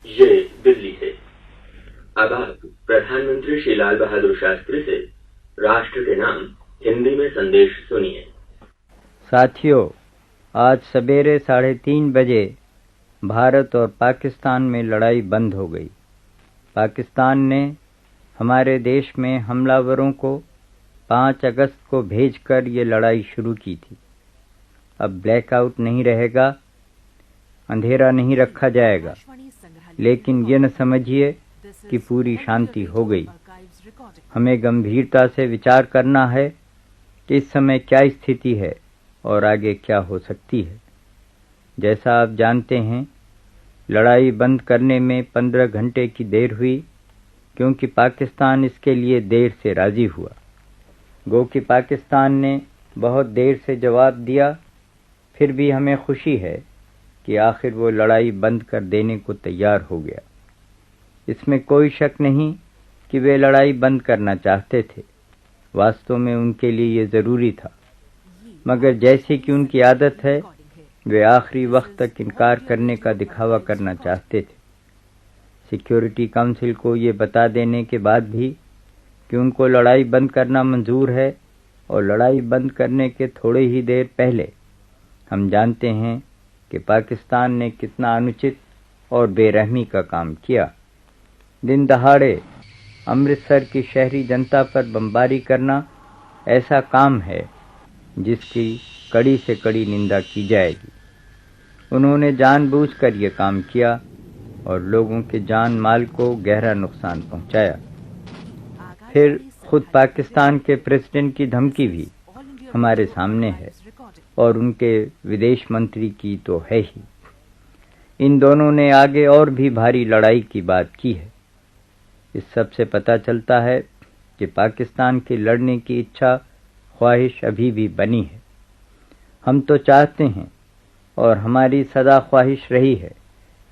ये दिल्ली से। अब आप प्रधानमंत्री श्री लाल बहादुर शास्त्री से राष्ट्र के नाम हिंदी में संदेश सुनिए। साथियों, आज सवेरे 3:30 बजे भारत और पाकिस्तान में लड़ाई बंद हो गई। पाकिस्तान ने हमारे देश में हमलावरों को 5 अगस्त को भेजकर ये लड़ाई शुरू की थी। अब ब्लैकआउट नहीं रहेगा, अंधेरा नहीं रखा जाएगा, लेकिन ये न समझिए कि पूरी शांति हो गई। हमें गंभीरता से विचार करना है कि इस समय क्या स्थिति है और आगे क्या हो सकती है। जैसा आप जानते हैं, लड़ाई बंद करने में 15 घंटे की देर हुई, क्योंकि पाकिस्तान इसके लिए देर से राजी हुआ। गो कि पाकिस्तान ने बहुत देर से जवाब दिया, फिर भी हमें खुशी है कि आखिर वो लड़ाई बंद कर देने को तैयार हो गया। इसमें कोई शक नहीं कि वे लड़ाई बंद करना चाहते थे। वास्तव में उनके लिए ये ज़रूरी था, मगर जैसे कि उनकी आदत है, वे आखिरी वक्त तक इनकार करने का दिखावा करना चाहते थे। सिक्योरिटी काउंसिल को ये बता देने के बाद भी कि उनको लड़ाई बंद करना मंजूर है, और लड़ाई बंद करने के थोड़े ही देर पहले हम जानते हैं कि पाकिस्तान ने कितना अनुचित और बेरहमी का काम किया। दिन दहाड़े अमृतसर की शहरी जनता पर बमबारी करना ऐसा काम है जिसकी कड़ी से कड़ी निंदा की जाएगी। उन्होंने जानबूझकर ये काम किया और लोगों के जान माल को गहरा नुकसान पहुंचाया। फिर खुद पाकिस्तान के प्रेसिडेंट की धमकी भी हमारे सामने है, और उनके विदेश मंत्री की तो है ही। इन दोनों ने आगे और भी भारी लड़ाई की बात की है। इस सब से पता चलता है कि पाकिस्तान की लड़ने की इच्छा ख्वाहिश अभी भी बनी है। हम तो चाहते हैं, और हमारी सदा ख्वाहिश रही है,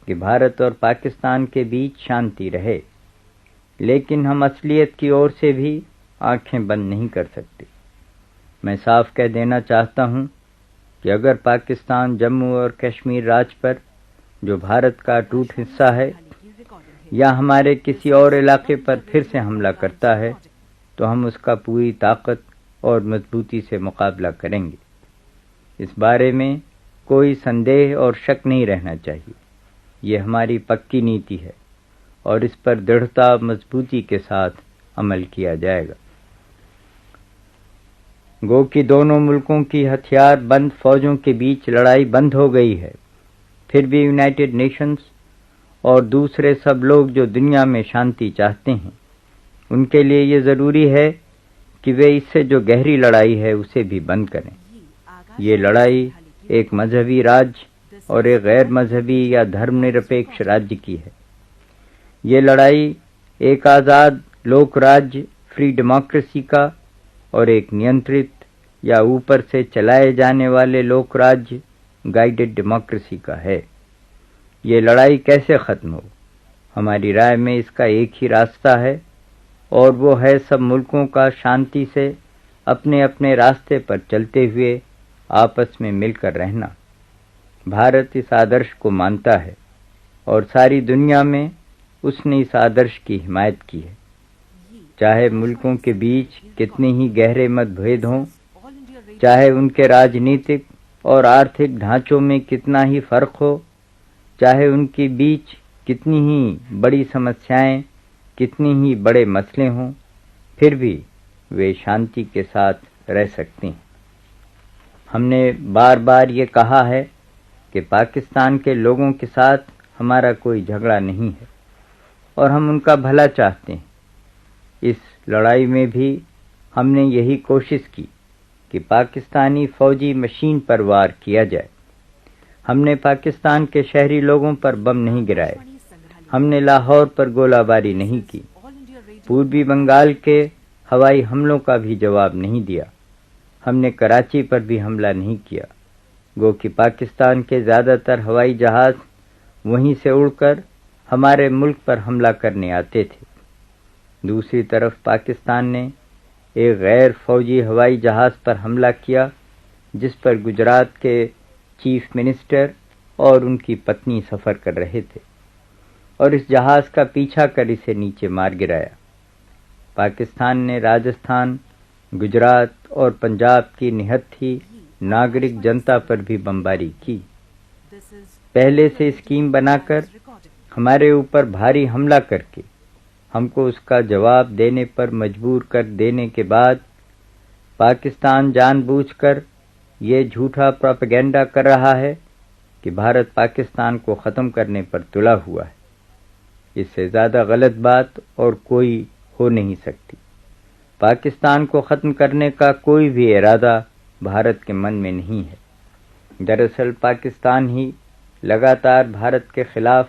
कि भारत और पाकिस्तान के बीच शांति रहे, लेकिन हम असलियत की ओर से भी आंखें बंद नहीं कर सकते। मैं साफ कह देना चाहता हूं कि अगर पाकिस्तान जम्मू और कश्मीर राज्य पर, जो भारत का अटूट हिस्सा है, या हमारे किसी और इलाके पर फिर से हमला करता है, तो हम उसका पूरी ताकत और मजबूती से मुकाबला करेंगे। इस बारे में कोई संदेह और शक नहीं रहना चाहिए। ये हमारी पक्की नीति है, और इस पर दृढ़ता मजबूती के साथ अमल किया जाएगा। गो कि दोनों मुल्कों की हथियार बंद फौजों के बीच लड़ाई बंद हो गई है, फिर भी यूनाइटेड नेशंस और दूसरे सब लोग जो दुनिया में शांति चाहते हैं, उनके लिए ये ज़रूरी है कि वे इससे जो गहरी लड़ाई है उसे भी बंद करें। ये लड़ाई एक मजहबी राज्य और एक गैर मजहबी या धर्मनिरपेक्ष राज्य की है। ये लड़ाई एक आज़ाद लोक राज्य फ्री डेमोक्रेसी का और एक नियंत्रित या ऊपर से चलाए जाने वाले लोक राज्य गाइडेड डेमोक्रेसी का है। ये लड़ाई कैसे ख़त्म हो? हमारी राय में इसका एक ही रास्ता है, और वो है सब मुल्कों का शांति से अपने अपने रास्ते पर चलते हुए आपस में मिलकर रहना। भारत इस आदर्श को मानता है, और सारी दुनिया में उसने इस आदर्श की हिमायत की है। चाहे मुल्कों के बीच कितने ही गहरे मतभेद हों, चाहे उनके राजनीतिक और आर्थिक ढांचों में कितना ही फर्क हो, चाहे उनके बीच कितनी ही बड़ी समस्याएं, कितनी ही बड़े मसले हों, फिर भी वे शांति के साथ रह सकते हैं। हमने बार बार ये कहा है कि पाकिस्तान के लोगों के साथ हमारा कोई झगड़ा नहीं है, और हम उनका भला चाहते हैं। इस लड़ाई में भी हमने यही कोशिश की कि पाकिस्तानी फौजी मशीन पर वार किया जाए। हमने पाकिस्तान के शहरी लोगों पर बम नहीं गिराए, हमने लाहौर पर गोलाबारी नहीं की, पूर्वी बंगाल के हवाई हमलों का भी जवाब नहीं दिया, हमने कराची पर भी हमला नहीं किया। गो कि पाकिस्तान के ज़्यादातर हवाई जहाज़ वहीं से उड़कर हमारे मुल्क पर हमला करने आते थे। दूसरी तरफ पाकिस्तान ने एक गैर फौजी हवाई जहाज़ पर हमला किया, जिस पर गुजरात के चीफ मिनिस्टर और उनकी पत्नी सफ़र कर रहे थे। اور اس جہاز کا پیچھا کر اسے نیچے مار گرایا۔ پاکستان نے راجستھان، گجرات اور پنجاب کی نہتھی ناگرک جنتا پر بھی بمباری کی۔ پہلے سے اسکیم بنا کر ہمارے اوپر بھاری حملہ کر کے ہم کو اس کا جواب دینے پر مجبور کر دینے کے بعد پاکستان جان بوجھ کر یہ جھوٹا پروپیگنڈا کر رہا ہے کہ بھارت پاکستان کو ختم کرنے پر تلا ہوا ہے۔ اس سے زیادہ غلط بات اور کوئی ہو نہیں سکتی۔ پاکستان کو ختم کرنے کا کوئی بھی ارادہ بھارت کے من میں نہیں ہے۔ دراصل پاکستان ہی لگاتار بھارت کے خلاف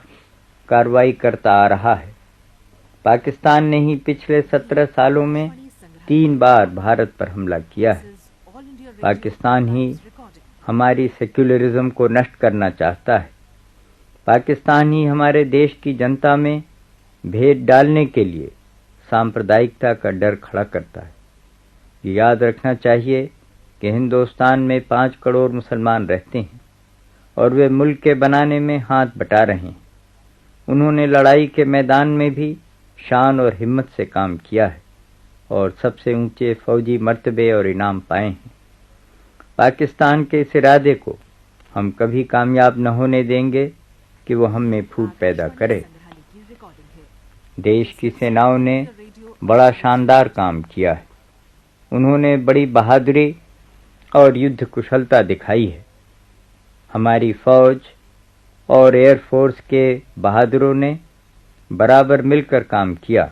کارروائی کرتا آ رہا ہے۔ پاکستان نے ہی پچھلے 17 سالوں میں 3 بار بھارت پر حملہ کیا ہے۔ پاکستان ہی ہماری سیکولرزم کو نشٹ کرنا چاہتا ہے۔ پاکستان ہی ہمارے دیش کی جنتا میں بھید ڈالنے کے لیے سامپردائکتا کا ڈر کھڑا کرتا ہے۔ یہ یاد رکھنا چاہیے کہ ہندوستان میں 5 کروڑ مسلمان رہتے ہیں اور وہ ملک کے بنانے میں ہاتھ بٹا رہے ہیں۔ انہوں نے لڑائی کے میدان میں بھی شان اور ہمت سے کام کیا ہے اور سب سے اونچے فوجی مرتبے اور انعام پائے ہیں۔ پاکستان کے اس ارادے کو ہم کبھی کامیاب نہ ہونے دیں گے کہ وہ ہم میں پھوٹ پیدا کرے۔ دیش کی سیناؤں نے بڑا شاندار کام کیا ہے۔ انہوں نے بڑی بہادری اور یدھ کشلتا دکھائی ہے۔ ہماری فوج اور ایئر فورس کے بہادروں نے برابر مل کر کام کیا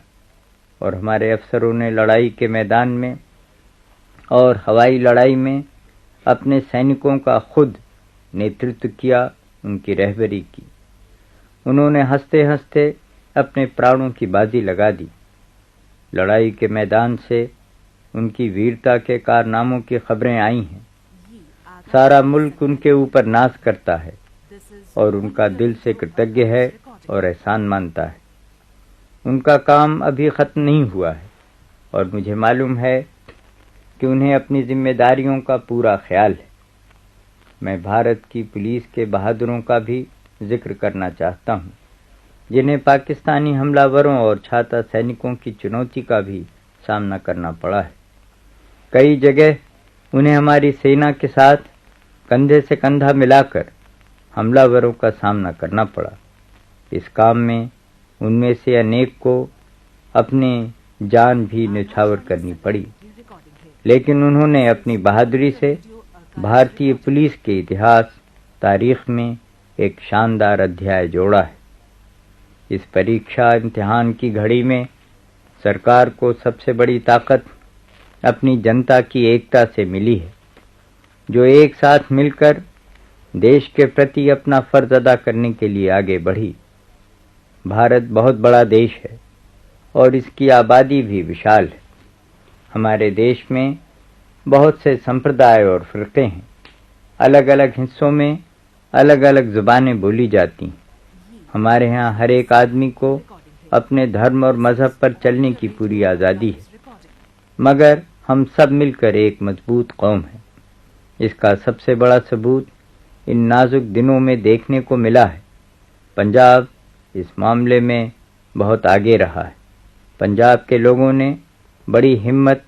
اور ہمارے افسروں نے لڑائی کے میدان میں اور ہوائی لڑائی میں اپنے سینکوں کا خود نیترتو کیا، ان کی رہبری کی۔ انہوں نے ہنستے ہنستے اپنے پرانوں کی بازی لگا دی۔ لڑائی کے میدان سے ان کی ویرتا کے کارناموں کی خبریں آئی ہیں۔ سارا ملک ان کے اوپر ناز کرتا ہے اور ان کا دل سے کرتگیہ ہے اور احسان مانتا ہے۔ ان کا کام ابھی ختم نہیں ہوا ہے اور مجھے معلوم ہے کہ انہیں اپنی ذمہ داریوں کا پورا خیال ہے۔ میں بھارت کی پولیس کے بہادروں کا بھی ذکر کرنا چاہتا ہوں، جنہیں پاکستانی حملہ وروں اور چھاتا سینکوں کی چنوتی کا بھی سامنا کرنا پڑا ہے۔ کئی جگہ انہیں ہماری سینا کے ساتھ کندھے سے کندھا ملا کر حملہ وروں کا سامنا کرنا پڑا۔ اس کام میں ان میں سے انیک کو اپنی جان بھی نچھاور کرنی پڑی، لیکن انہوں نے اپنی بہادری سے بھارتی پولیس کے اتہاس تاریخ میں ایک شاندار ادھیائے جوڑا ہے۔ اس پریکشا امتحان کی گھڑی میں سرکار کو سب سے بڑی طاقت اپنی جنتا کی ایکتا سے ملی ہے، جو ایک ساتھ مل کر دیش کے پرتی اپنا فرض ادا کرنے کے لیے آگے بڑھی۔ بھارت بہت بڑا دیش ہے اور اس کی آبادی بھی وشال ہے۔ ہمارے دیش میں بہت سے سمپردائے اور فرقے ہیں۔ الگ الگ حصوں میں الگ الگ زبانیں بولی جاتی ہیں۔ ہمارے ہاں ہر ایک آدمی کو اپنے دھرم اور مذہب پر چلنے کی پوری آزادی ہے، مگر ہم سب مل کر ایک مضبوط قوم ہیں۔ اس کا سب سے بڑا ثبوت ان نازک دنوں میں دیکھنے کو ملا ہے۔ پنجاب اس معاملے میں بہت آگے رہا ہے۔ پنجاب کے لوگوں نے بڑی ہمت،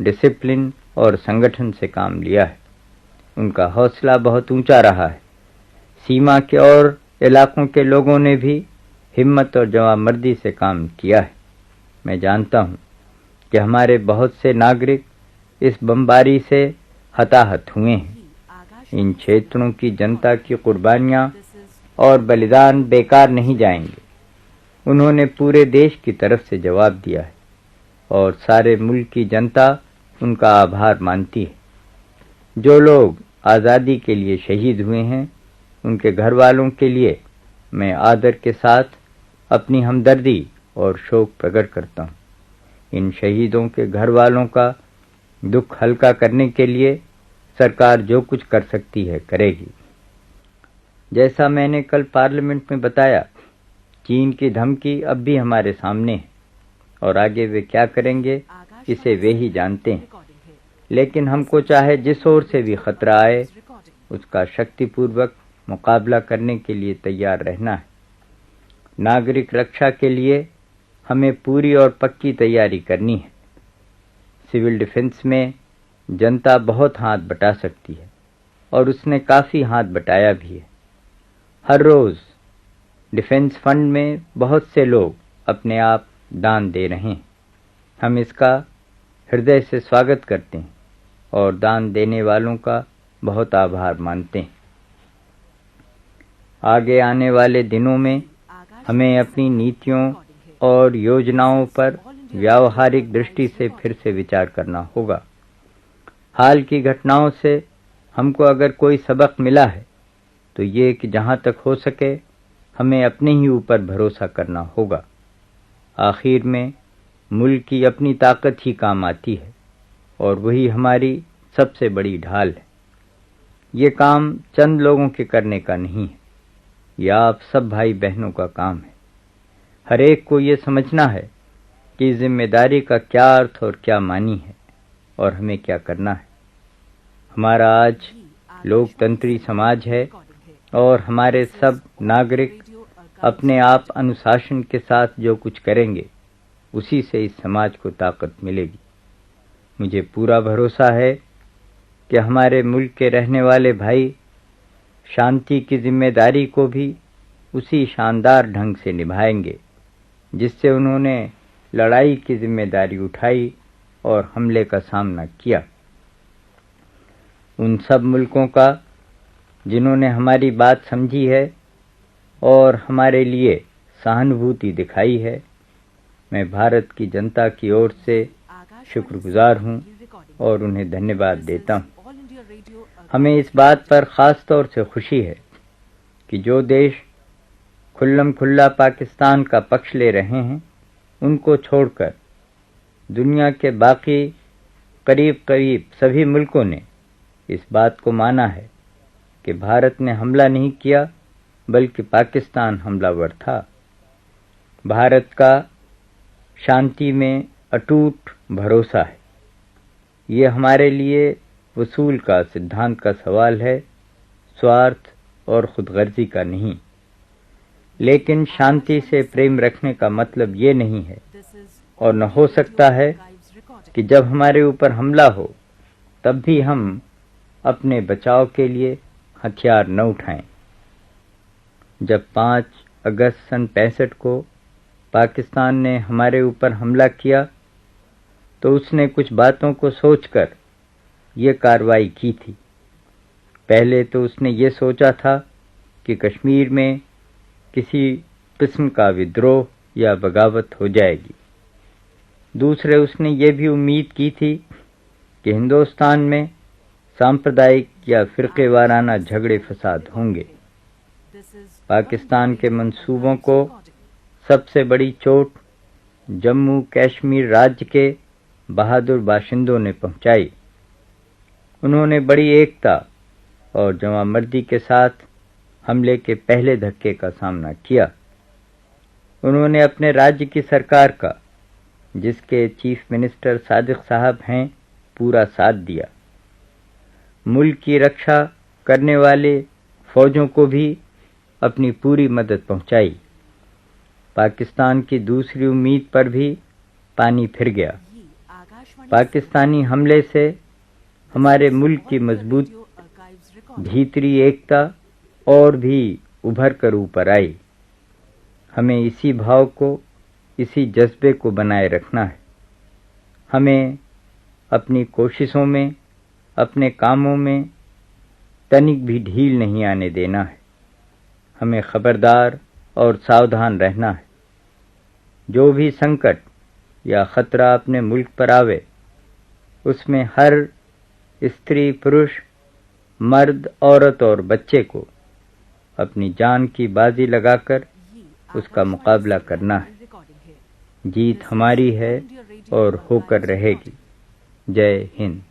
ڈسپلن اور سنگٹھن سے کام لیا ہے۔ ان کا حوصلہ بہت اونچا رہا ہے۔ سیما کے اور علاقوں کے لوگوں نے بھی ہمت اور جوانمردی سے کام کیا ہے۔ میں جانتا ہوں کہ ہمارے بہت سے ناگرک اس بمباری سے ہتاہت ہوئے ہیں۔ ان چھیتروں کی جنتا کی قربانیاں اور بلیدان بیکار نہیں جائیں گے۔ انہوں نے پورے دیش کی طرف سے جواب دیا ہے اور سارے ملک کی جنتا ان کا آبھار مانتی ہے۔ جو لوگ آزادی کے لیے شہید ہوئے ہیں، ان کے گھر والوں کے لیے میں آدر کے ساتھ اپنی ہمدردی اور شوق پرکٹ کرتا ہوں۔ ان شہیدوں کے گھر والوں کا دکھ ہلکا کرنے کے لیے سرکار جو کچھ کر سکتی ہے کرے گی۔ جیسا میں نے کل پارلیمنٹ میں بتایا، چین کی دھمکی اب بھی ہمارے سامنے ہے اور آگے وہ کیا کریں گے اسے وہ ہی جانتے ہیں، لیکن ہم کو چاہے جس اور سے بھی خطرہ آئے اس کا شکتی پوروک مقابلہ کرنے کے لیے تیار رہنا ہے۔ नागरिक रक्षा के लिए हमें पूरी और पक्की तैयारी करनी है। सिविल डिफेंस में जनता बहुत हाथ बटा सकती है और उसने काफ़ी हाथ बटाया भी है। हर रोज़ डिफेंस फंड में बहुत से लोग अपने आप दान दे रहे हैं। हम इसका हृदय से स्वागत करते हैं और दान देने वालों का बहुत आभार मानते हैं। आगे आने वाले दिनों में हमें अपनी नीतियों और योजनाओं पर व्यावहारिक दृष्टि से फिर से विचार करना होगा। हाल की घटनाओं से हमको अगर कोई सबक मिला है तो ये कि जहाँ तक हो सके हमें अपने ही ऊपर भरोसा करना होगा। आखिर में मुल्क की अपनी ताकत ही काम आती है और वही हमारी सबसे बड़ी ढाल है। ये काम चंद लोगों के करने का नहीं है, यह आप सब भाई बहनों का काम है। हर एक को ये समझना है कि जिम्मेदारी का क्या अर्थ और क्या मानी है और हमें क्या करना है। हमारा आज लोकतंत्री समाज है और हमारे सब नागरिक अपने आप अनुशासन के साथ जो कुछ करेंगे उसी से इस समाज को ताकत मिलेगी। मुझे पूरा भरोसा है कि हमारे मुल्क के रहने वाले भाई शांति की जिम्मेदारी को भी उसी शानदार ढंग से निभाएंगे जिससे उन्होंने लड़ाई की जिम्मेदारी उठाई और हमले का सामना किया। उन सब मुल्कों का जिन्होंने हमारी बात समझी है और हमारे लिए सहानुभूति दिखाई है, मैं भारत की जनता की ओर से शुक्रगुजार हूँ और उन्हें धन्यवाद देता हूँ। हमें इस बात पर ख़ास तौर से खुशी है कि जो देश खुल्लम खुल्ला पाकिस्तान का पक्ष ले रहे हैं उनको छोड़कर दुनिया के बाकी करीब सभी मुल्कों ने इस बात को माना है कि भारत ने हमला नहीं किया बल्कि पाकिस्तान हमलावर था। भारत का शांति में अटूट भरोसा है। ये हमारे लिए वसूल का सिद्धांत का सवाल है, स्वार्थ और खुदगर्जी का नहीं। लेकिन शांति से प्रेम रखने का मतलब ये नहीं है और न हो सकता है कि जब हमारे ऊपर हमला हो तब भी हम अपने बचाव के लिए हथियार न उठाएं। जब 5 अगस्त सन 65 को पाकिस्तान ने हमारे ऊपर हमला किया तो उसने कुछ बातों को सोचकर ये कार्रवाई की थी। पहले तो उसने ये सोचा था कि कश्मीर में किसी किस्म का विद्रोह या बगावत हो जाएगी। दूसरे उसने ये भी उम्मीद की थी कि हिंदुस्तान में सांप्रदायिक या फिरके वाराना झगड़े फसाद होंगे। पाकिस्तान के मंसूबों को सबसे बड़ी चोट जम्मू कश्मीर राज्य के बहादुर बाशिंदों ने पहुंचाई। उन्होंने बड़ी एकता और जवामर्दी के साथ हमले के पहले धक्के का सामना किया। उन्होंने अपने राज्य की सरकार का, जिसके चीफ मिनिस्टर सादिक साहब हैं, पूरा साथ दिया। मुल्क की रक्षा करने वाले फौजों को भी अपनी पूरी मदद पहुंचाई। पाकिस्तान की दूसरी उम्मीद पर भी पानी फिर गया। पाकिस्तानी हमले से हमारे मुल्क की मजबूत भीतरी एकता और भी उभर कर ऊपर आई। हमें इसी भाव को, इसी जज्बे को बनाए रखना है। हमें अपनी कोशिशों में, अपने कामों में तनिक भी ढील नहीं आने देना है। हमें खबरदार और सावधान रहना है। जो भी संकट या खतरा अपने मुल्क पर आवे, उसमें हर स्त्री, पुरुष, मर्द, औरत और बच्चे को अपनी जान की बाजी लगाकर उसका मुकाबला करना है। जीत हमारी है और होकर रहेगी। जय हिंद।